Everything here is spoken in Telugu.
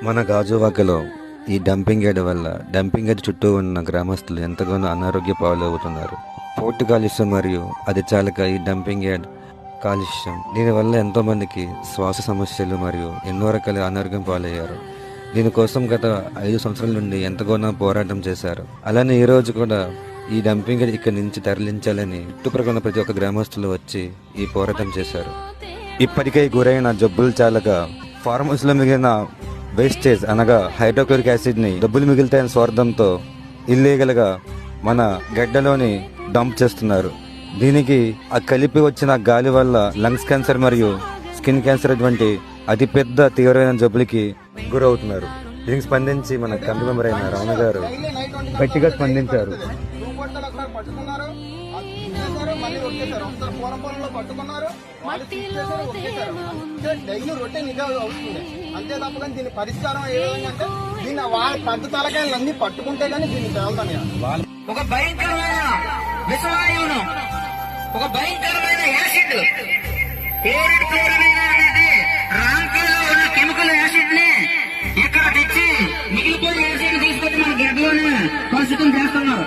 మన గాజువాకలో ఈ డంపింగ్ యార్డ్ వల్ల డంపింగ్ యార్డ్ చుట్టూ ఉన్న గ్రామస్తులు ఎంతగానో అనారోగ్య పాలవుతున్నారు. పోర్టు కాలుష్యం మరియు అది చాలక ఈ డంపింగ్ యార్డ్ కాలుష్యం దీనివల్ల ఎంతోమందికి శ్వాస సమస్యలు మరియు ఎన్నో రకాల అనారోగ్యం పాలయ్యారు. దీనికోసం గత 5 సంవత్సరాల నుండి ఎంతగానో పోరాటం చేశారు. అలానే ఈ రోజు కూడా ఈ డంపింగ్ యార్డ్ ఇక్కడి నుంచి తరలించాలని చుట్టుప్రక్కల ప్రతి ఒక్క గ్రామస్తులు వచ్చి ఈ పోరాటం చేశారు. ఇప్పటికే గురైన జబ్బులు చాలక ఫార్మర్స్లో మిగిలిన వేస్టేజ్ అనగా హైడ్రోక్లోరిక్ యాసిడ్ని డబ్బులు మిగులుతాయని స్వార్థంతో ఇల్లీగల్గా మన గడ్డలోని డంప్ చేస్తున్నారు. దీనికి ఆ కలిపి వచ్చిన గాలి వల్ల లంగ్స్ క్యాన్సర్ మరియు స్కిన్ క్యాన్సర్ వంటి అతిపెద్ద తీవ్రమైన జబ్బులకి గురవుతున్నారు. దీనికి స్పందించి మన కమిటీ మెంబర్ అయిన రావణ గారు గట్టిగా స్పందించారు. డైలీ రొటీన్ ఇదే అవుతుంది అంతే తప్ప కానీ దీని పరిష్కారం ఏ విధంగా అంటే దీన్ని వాళ్ళ పెద్ద తలకాయలు అన్ని పట్టుకుంటే కానీ దీన్ని తేలుతాను. ఒక భయంకరమైన విషవాయువును, ఒక భయంకరమైన యాసిడ్ అనేది రాంకీలో ఉన్న కెమికల్ యాసిడ్ ని ఇక్కడ తెచ్చి మిగిలిపోయిన యాసిడ్ తీసుకొచ్చి మన గడ్డలోనే కలుషితం చేస్తున్నారు.